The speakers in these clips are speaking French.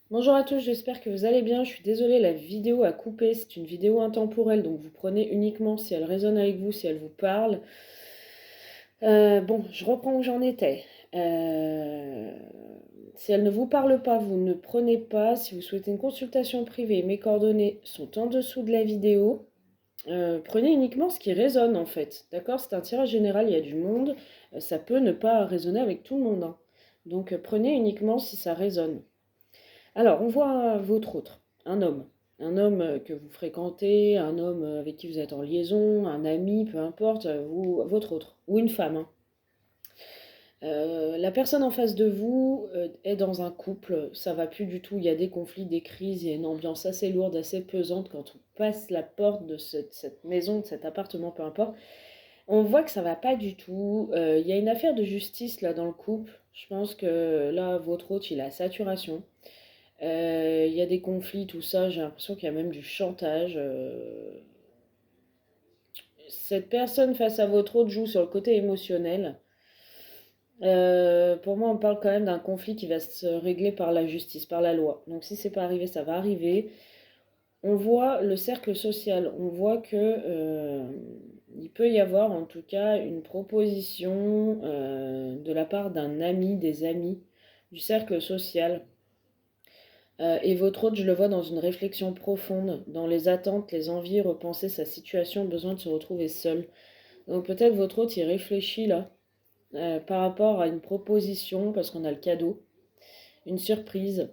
Bonjour à tous, j'espère que vous allez bien. Je suis désolée, la vidéo a coupé. C'est une vidéo intemporelle, donc vous prenez uniquement si elle résonne avec vous, si elle vous parle. Bon, je reprends où j'en étais. Euh, Si elle ne vous parle pas, vous ne prenez pas. Si vous souhaitez une consultation privée, mes coordonnées sont en dessous de la vidéo. Prenez uniquement ce qui résonne en fait. D'accord? C'est un tirage général, il y a du monde. Ça peut ne pas résonner avec tout le monde, hein. Donc prenez uniquement si ça résonne. Alors, on voit votre autre, un homme. Un homme que vous fréquentez, un homme avec qui vous êtes en liaison, un ami, peu importe, votre autre, ou une femme, hein. La personne en face de vous est dans un couple, ça va plus du tout, il y a des conflits, des crises, il y a une ambiance assez lourde, assez pesante quand on passe la porte de cette maison, de cet appartement, peu importe. On voit que ça va pas du tout, il y a une affaire de justice là dans le couple, je pense que là, votre autre, il a saturation. Il y a des conflits, tout ça, j'ai l'impression qu'il y a même du chantage. Cette personne face à votre autre joue sur le côté émotionnel. Pour moi, on parle quand même d'un conflit qui va se régler par la justice, par la loi. Donc si c'est pas arrivé, ça va arriver. On voit le cercle social, on voit que il peut y avoir en tout cas une proposition de la part d'un ami, des amis, du cercle social. Et votre autre, je le vois dans une réflexion profonde, dans les attentes, les envies, repenser sa situation, besoin de se retrouver seul. Donc peut-être votre autre, il réfléchit là, par rapport à une proposition, parce qu'on a le cadeau, une surprise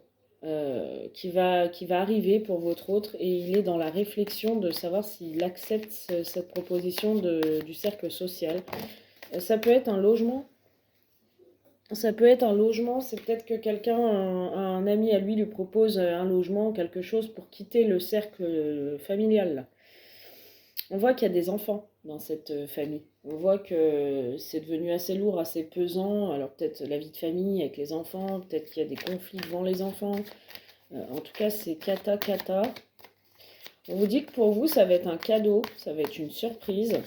qui va arriver pour votre autre, et il est dans la réflexion de savoir s'il accepte cette proposition du cercle social. Ça peut être un logement. Ça peut être un logement, c'est peut-être que quelqu'un, un ami à lui, lui propose un logement, quelque chose pour quitter le cercle familial, là. On voit qu'il y a des enfants dans cette famille. On voit que c'est devenu assez lourd, assez pesant. Alors peut-être la vie de famille avec les enfants, peut-être qu'il y a des conflits devant les enfants. En tout cas, c'est cata cata. On vous dit que pour vous, ça va être un cadeau, ça va être une surprise.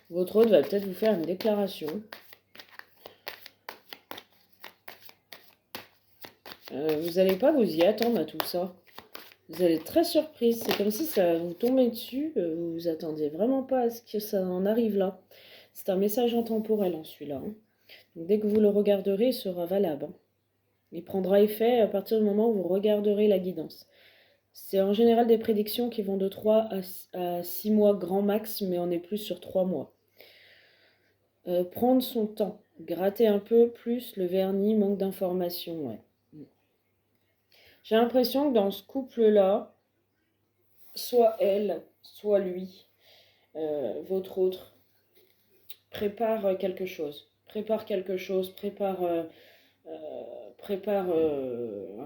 Votre hôte va peut-être vous faire une déclaration. Vous n'allez pas vous y attendre à tout ça. Vous allez être très surprise. C'est comme si ça vous tombait dessus. Vous vous attendiez vraiment pas à ce que ça en arrive là. C'est un message intemporel en celui-là, hein. Donc, dès que vous le regarderez, il sera valable, hein. Il prendra effet à partir du moment où vous regarderez la guidance. C'est en général des prédictions qui vont de 3 à 6 mois grand max, mais on est plus sur 3 mois. Prendre son temps, gratter un peu plus le vernis, manque d'informations, ouais. J'ai l'impression que dans ce couple-là, soit elle, soit lui, votre autre, prépare quelque chose, prépare un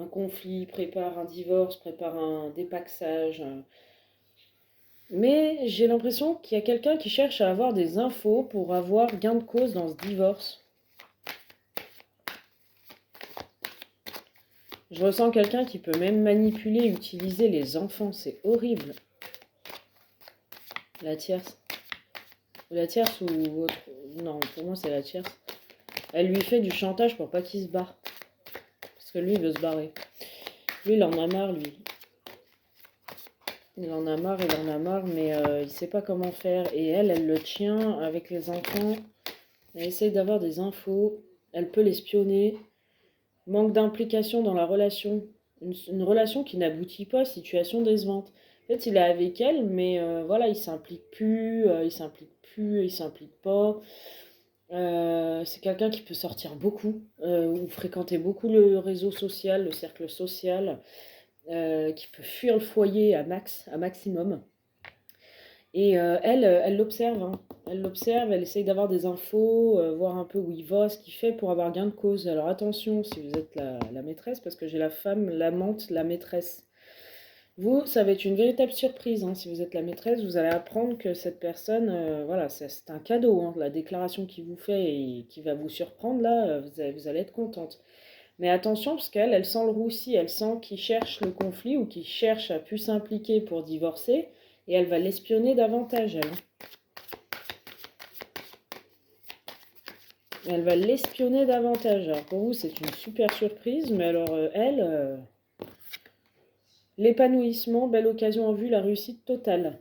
conflit, prépare un divorce, prépare un dépaxage. Mais j'ai l'impression qu'il y a quelqu'un qui cherche à avoir des infos pour avoir gain de cause dans ce divorce. Je ressens quelqu'un qui peut même manipuler, utiliser les enfants. C'est horrible. La tierce. La tierce ou votre... Non, pour moi c'est la tierce. Elle lui fait du chantage pour pas qu'il se barre. Parce que lui, il veut se barrer. Lui, il en a marre, lui. Il en a marre, mais il sait pas comment faire. Et elle le tient avec les enfants. Elle essaye d'avoir des infos. Elle peut l'espionner. Manque d'implication dans la relation. Une relation qui n'aboutit pas, situation décevante. En fait, il est avec elle, mais voilà, il s'implique plus, il s'implique pas. C'est quelqu'un qui peut sortir beaucoup, ou fréquenter beaucoup le réseau social, le cercle social, qui peut fuir le foyer à maximum. Et elle l'observe, hein. Elle l'observe, elle essaye d'avoir des infos, voir un peu où il va, ce qu'il fait pour avoir gain de cause. Alors attention si vous êtes la maîtresse, parce que j'ai la femme, l'amante, la maîtresse. Vous, ça va être une véritable surprise, hein. Si vous êtes la maîtresse, vous allez apprendre que cette personne, voilà, c'est un cadeau, hein. La déclaration qu'il vous fait et qui va vous surprendre, là, vous allez être contente. Mais attention, parce qu'elle, elle sent le roussi, elle sent qu'il cherche le conflit ou qu'il cherche à plus s'impliquer pour divorcer, et elle va l'espionner davantage, elle, hein. Elle va l'espionner davantage. Alors pour vous, c'est une super surprise, mais alors elle, l'épanouissement, belle occasion en vue, la réussite totale.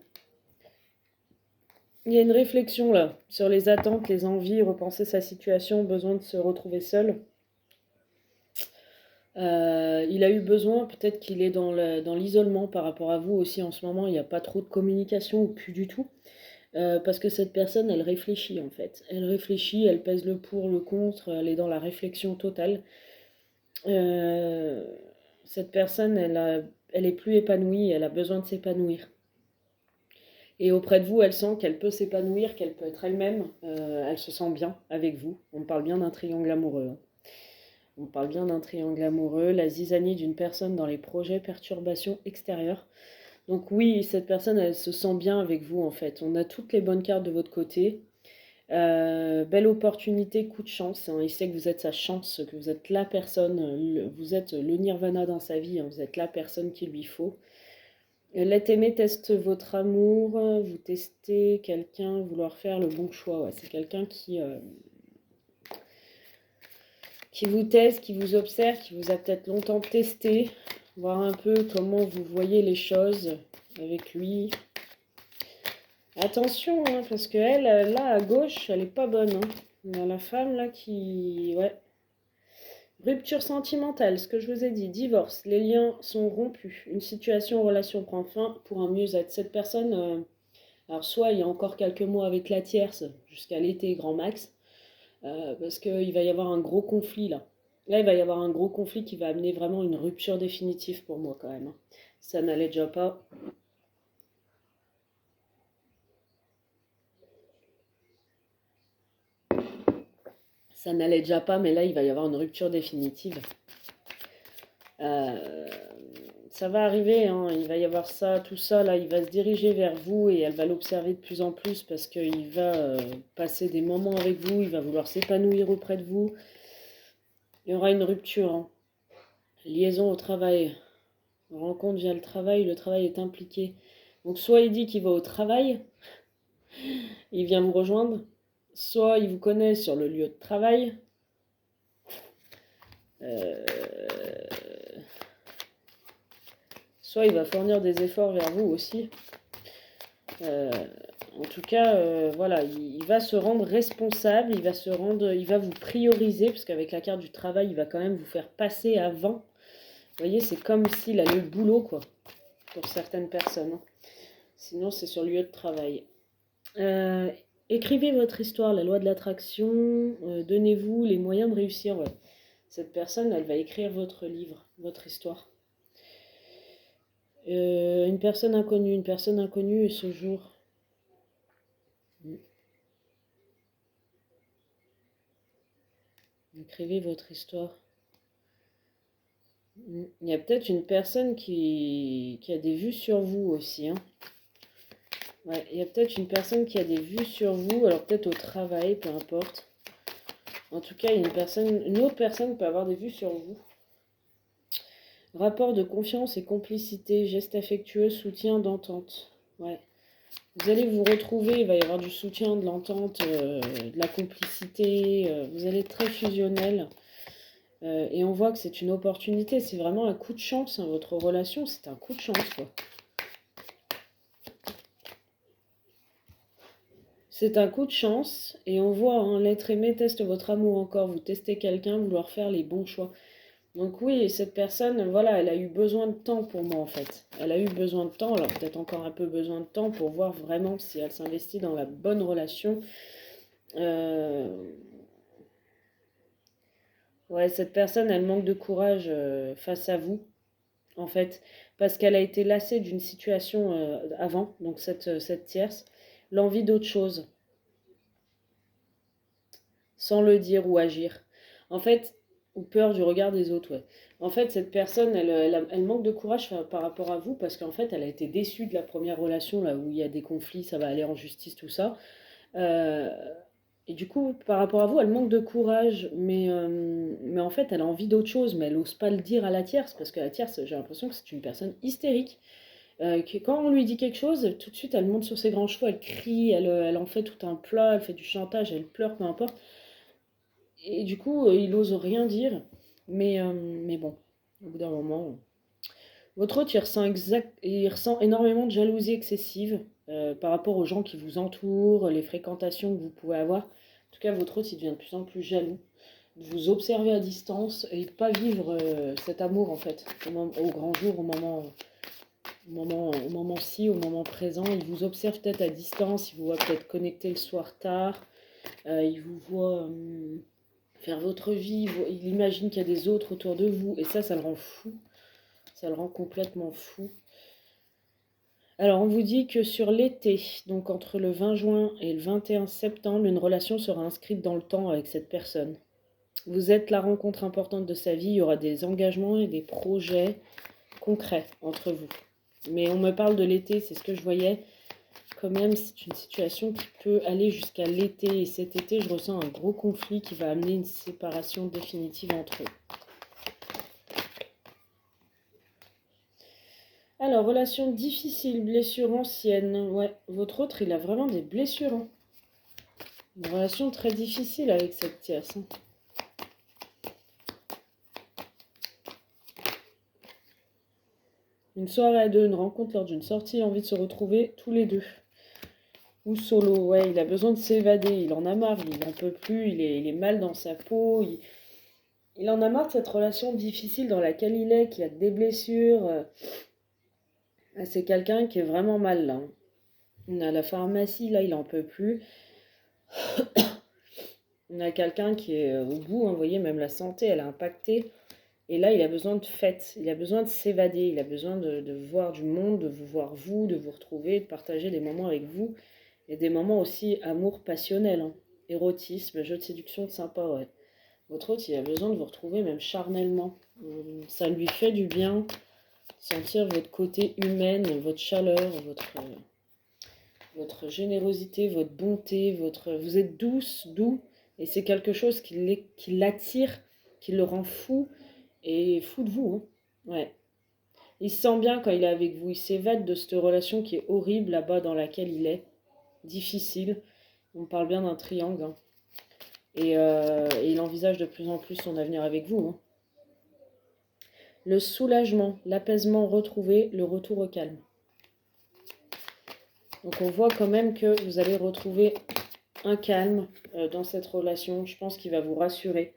Il y a une réflexion là, sur les attentes, les envies, repenser sa situation, besoin de se retrouver seul. Il a eu besoin, peut-être qu'il est dans l'isolement par rapport à vous aussi en ce moment, il n'y a pas trop de communication ou plus du tout. Parce que cette personne, elle réfléchit en fait. Elle réfléchit, elle pèse le pour, le contre, elle est dans la réflexion totale. Euh, cette personne, elle est plus épanouie, elle a besoin de s'épanouir. Et auprès de vous, elle sent qu'elle peut s'épanouir, qu'elle peut être elle-même. Elle se sent bien avec vous. On parle bien d'un triangle amoureux, hein. On parle bien d'un triangle amoureux, la zizanie d'une personne dans les projets, perturbations extérieures. Donc oui, cette personne, elle se sent bien avec vous en fait. On a toutes les bonnes cartes de votre côté. Belle opportunité, coup de chance, hein. Il sait que vous êtes sa chance, que vous êtes la personne, vous êtes le nirvana dans sa vie, hein. Vous êtes la personne qu'il lui faut. L'être aimé teste votre amour, vous testez quelqu'un, vouloir faire le bon choix. Ouais, c'est quelqu'un qui vous teste, qui vous observe, qui vous a peut-être longtemps testé, voir un peu comment vous voyez les choses avec lui. Attention, hein, parce que elle, là, à gauche, elle est pas bonne, hein. On a la femme, là, qui... Ouais. Rupture sentimentale, ce que je vous ai dit, divorce, les liens sont rompus, une situation en relation prend fin pour un mieux-être. Cette personne, alors soit il y a encore quelques mois avec la tierce, jusqu'à l'été, grand max, parce qu'il va y avoir un gros conflit, là. Là, il va y avoir un gros conflit qui va amener vraiment une rupture définitive pour moi, quand même, hein. Ça n'allait déjà pas. Ça n'allait déjà pas, mais là, il va y avoir une rupture définitive. Euh, Ça va arriver, hein, il va y avoir ça, tout ça, là, il va se diriger vers vous et elle va l'observer de plus en plus parce qu'il va passer des moments avec vous, il va vouloir s'épanouir auprès de vous. Il y aura une rupture, hein. Liaison au travail, rencontre via le travail est impliqué. Donc soit il dit qu'il va au travail, il vient vous rejoindre, soit il vous connaît sur le lieu de travail, euh, soit il va fournir des efforts vers vous aussi. Euh, En tout cas, voilà, il va se rendre responsable, il va vous prioriser, parce qu'avec la carte du travail, il va quand même vous faire passer avant. Vous voyez, c'est comme s'il allait au boulot, quoi, pour certaines personnes, hein. Sinon, c'est sur le lieu de travail. Euh, Écrivez votre histoire, la loi de l'attraction, donnez-vous les moyens de réussir, ouais. Cette personne, elle va écrire votre livre, votre histoire. Une personne inconnue ce jour. Écrivez votre histoire. Il y a peut-être une personne qui a des vues sur vous aussi, hein. Ouais, il y a peut-être une personne qui a des vues sur vous, alors peut-être au travail, peu importe. En tout cas, il y a une autre personne peut avoir des vues sur vous. Rapport de confiance et complicité, geste affectueux, soutien, d'entente. Ouais. Vous allez vous retrouver, il va y avoir du soutien, de l'entente, de la complicité. Vous allez être très fusionnel. Et on voit que c'est une opportunité, c'est vraiment un coup de chance, hein, votre relation, c'est un coup de chance, quoi. C'est un coup de chance, et on voit, hein, l'être aimé teste votre amour encore, vous testez quelqu'un, vouloir faire les bons choix. Donc oui, cette personne, voilà, elle a eu besoin de temps pour moi, en fait. Elle a eu besoin de temps, alors peut-être encore un peu besoin de temps pour voir vraiment si elle s'investit dans la bonne relation. Euh, Ouais, cette personne, elle manque de courage face à vous, en fait, parce qu'elle a été lassée d'une situation avant, donc cette tierce, l'envie d'autre chose, sans le dire ou agir. En fait, ou peur du regard des autres, ouais. En fait, cette personne, elle manque de courage par rapport à vous, parce qu'en fait, elle a été déçue de la première relation, là où il y a des conflits, ça va aller en justice, tout ça. Euh, et du coup, par rapport à vous, elle manque de courage, mais en fait, elle a envie d'autre chose, mais elle n'ose pas le dire à la tierce, parce que la tierce, j'ai l'impression que c'est une personne hystérique, que quand on lui dit quelque chose, tout de suite, elle monte sur ses grands chevaux, elle crie, elle en fait tout un plat, elle fait du chantage, elle pleure, peu importe. Et du coup, il ose rien dire. Mais bon, au bout d'un moment, votre hôte, il ressent énormément de jalousie excessive par rapport aux gens qui vous entourent, les fréquentations que vous pouvez avoir. En tout cas, votre hôte, il devient de plus en plus jaloux de vous observer à distance et de pas vivre cet amour en fait au grand jour, au moment-ci, au moment présent. Il vous observe peut-être à distance, il vous voit peut-être connecté le soir tard, il vous voit faire votre vie, il imagine qu'il y a des autres autour de vous et ça le rend fou, ça le rend complètement fou. Alors on vous dit que sur l'été, donc entre le 20 juin et le 21 septembre, une relation sera inscrite dans le temps avec cette personne. Vous êtes la rencontre importante de sa vie, il y aura des engagements et des projets concrets entre vous. Mais on me parle de l'été, c'est ce que je voyais. Quand même, c'est une situation qui peut aller jusqu'à l'été. Et cet été, je ressens un gros conflit qui va amener une séparation définitive entre eux. Alors, relation difficile, blessure ancienne. Ouais, votre autre, il a vraiment des blessures. Hein. Une relation très difficile avec cette tierce. Hein. Une soirée à deux, une rencontre lors d'une sortie, envie de se retrouver tous les deux. Ou solo, ouais, il a besoin de s'évader, il en a marre, il n'en peut plus, il est mal dans sa peau, il en a marre de cette relation difficile dans laquelle il est, qui a des blessures. C'est quelqu'un qui est vraiment mal là. Hein. On a la pharmacie, là, il en peut plus. On a quelqu'un qui est au bout, hein, vous voyez, même la santé, elle a impacté. Et là, il a besoin de fête, il a besoin de s'évader, il a besoin de voir du monde, de vous voir vous, de vous retrouver, de partager des moments avec vous. Et des moments aussi amour passionnel, hein. Érotisme, jeu de séduction sympa, ouais. Votre hôte, il a besoin de vous retrouver même charnellement. Ça lui fait du bien, sentir votre côté humaine, votre chaleur, votre générosité, votre bonté, vous êtes douce, doux, et c'est quelque chose qui l'attire, qui le rend fou, et fou de vous. Hein. Ouais. Il se sent bien quand il est avec vous, il s'évade de cette relation qui est horrible là-bas dans laquelle il est, difficile. On parle bien d'un triangle. Hein. Et il envisage de plus en plus son avenir avec vous. Hein. Le soulagement, l'apaisement retrouvé, le retour au calme. Donc on voit quand même que vous allez retrouver un calme dans cette relation. Je pense qu'il va vous rassurer.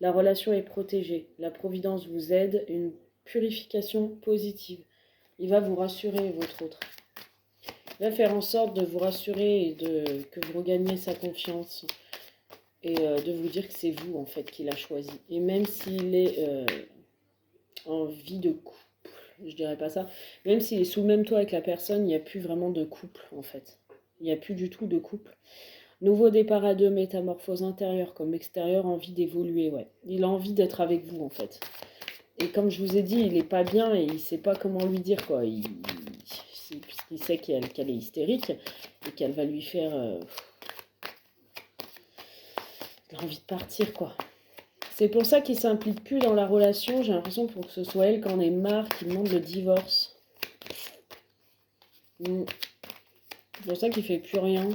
La relation est protégée. La providence vous aide. Une purification positive. Il va vous rassurer, votre autre. Il va faire en sorte de vous rassurer et que vous regagniez sa confiance. Et de vous dire que c'est vous, en fait, qui l'a choisi. Et même s'il est en vie de couple, je dirais pas ça, même s'il est sous le même toit avec la personne, il n'y a plus vraiment de couple, en fait. Il n'y a plus du tout de couple. Nouveau départ à deux, métamorphose intérieure comme extérieure, envie d'évoluer, ouais. Il a envie d'être avec vous, en fait. Et comme je vous ai dit, il est pas bien et il sait pas comment lui dire, quoi. Puisqu'il sait qu'elle est hystérique et qu'elle va lui faire... il a envie de partir, quoi. C'est pour ça qu'il ne s'implique plus dans la relation. J'ai l'impression pour que ce soit elle qui en ait marre, qui demande le divorce. C'est pour ça qu'il fait plus rien.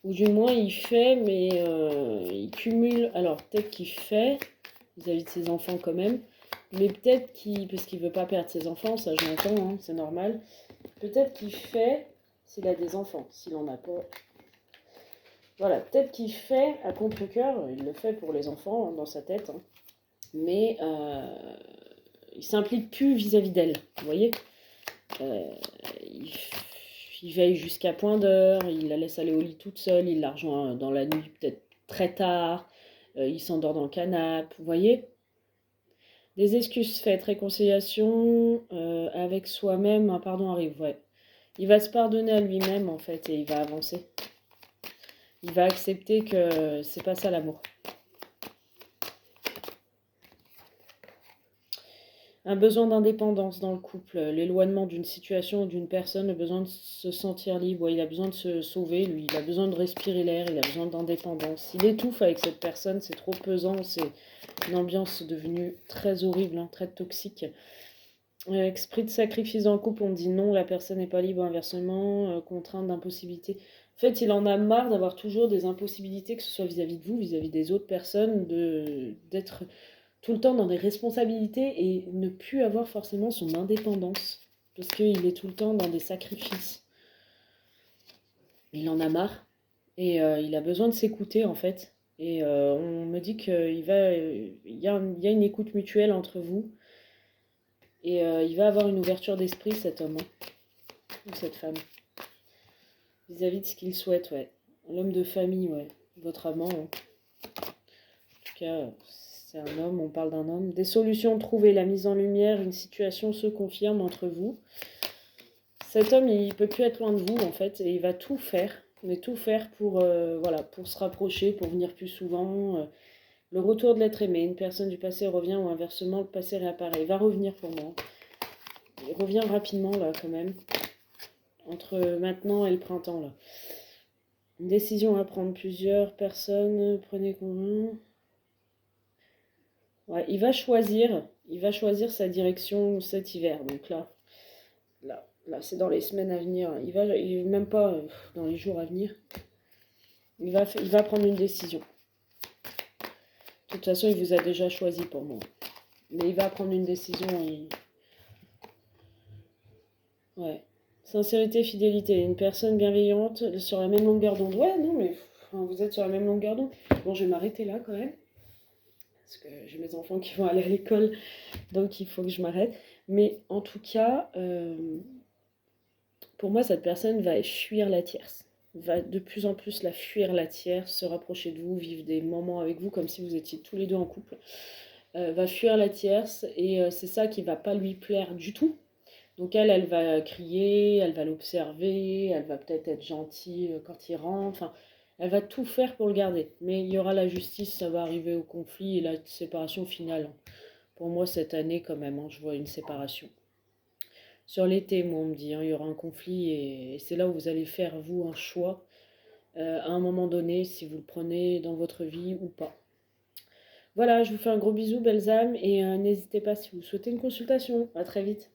Ou du moins il fait, mais il cumule. Alors peut-être qu'il fait vis-à-vis de ses enfants quand même. Mais peut-être qu'il, parce qu'il veut pas perdre ses enfants, ça je l'entends, hein, c'est normal. Peut-être qu'il fait s'il a des enfants. S'il en a pas, voilà, peut-être qu'il fait à contre-cœur, il le fait pour les enfants, hein, dans sa tête, hein, mais il s'implique plus vis-à-vis d'elle, vous voyez. Euh, il, il veille jusqu'à point d'heure, il la laisse aller au lit toute seule, il la rejoint dans la nuit peut-être très tard, il s'endort dans le canapé, vous voyez. Des excuses faites, réconciliation avec soi-même, un pardon arrive, ouais. Il va se pardonner à lui-même en fait et il va avancer. Il va accepter que c'est pas ça l'amour. Un besoin d'indépendance dans le couple, l'éloignement d'une situation ou d'une personne, le besoin de se sentir libre, il a besoin de se sauver, lui, il a besoin de respirer l'air, il a besoin d'indépendance. Il étouffe avec cette personne, c'est trop pesant, c'est une ambiance devenue très horrible, hein, très toxique. Esprit de sacrifice dans le couple, on dit non, la personne n'est pas libre, inversement, contrainte d'impossibilité. En fait, il en a marre d'avoir toujours des impossibilités, que ce soit vis-à-vis de vous, vis-à-vis des autres personnes, d'être tout le temps dans des responsabilités et ne plus avoir forcément son indépendance. Parce qu'il est tout le temps dans des sacrifices. Il en a marre et il a besoin de s'écouter en fait. Et on me dit il y a une écoute mutuelle entre vous et il va avoir une ouverture d'esprit cet homme, hein, ou cette femme, vis-à-vis de ce qu'il souhaite, ouais. L'homme de famille, ouais, votre amant, hein. En tout cas, c'est un homme, on parle d'un homme. Des solutions trouvées, la mise en lumière, une situation se confirme entre vous. Cet homme, il peut plus être loin de vous en fait, et il va tout faire, mais tout faire pour, voilà, pour se rapprocher, pour venir plus souvent. Le retour de l'être aimé, une personne du passé revient ou inversement, le passé réapparaît. Il va revenir pour moi. Il revient rapidement là quand même, entre maintenant et le printemps là. Une décision à prendre, plusieurs personnes, prenez convain. Ouais, il va choisir sa direction cet hiver. Donc là, c'est dans les semaines à venir. Même pas dans les jours à venir. Il va prendre une décision. De toute façon, il vous a déjà choisi pour moi. Mais il va prendre une décision. Ouais. Sincérité, fidélité. Une personne bienveillante sur la même longueur d'onde. Ouais, non, mais enfin, vous êtes sur la même longueur d'onde. Bon, je vais m'arrêter là quand même. Parce que j'ai mes enfants qui vont aller à l'école. Donc il faut que je m'arrête. Mais en tout cas, pour moi, cette personne va fuir la tierce. Va de plus en plus la fuir la tierce, se rapprocher de vous, vivre des moments avec vous comme si vous étiez tous les deux en couple. Va fuir la tierce et c'est ça qui va pas lui plaire du tout. Donc elle va crier, elle va l'observer, elle va peut-être être gentille quand il rentre, enfin, elle va tout faire pour le garder. Mais il y aura la justice, ça va arriver au conflit et la séparation finale. Pour moi, cette année, quand même, hein, je vois une séparation. Sur l'été, moi, on me dit, hein, il y aura un conflit et c'est là où vous allez faire, vous, un choix à un moment donné, si vous le prenez dans votre vie ou pas. Voilà, je vous fais un gros bisou, belles âmes, et n'hésitez pas si vous souhaitez une consultation. À très vite.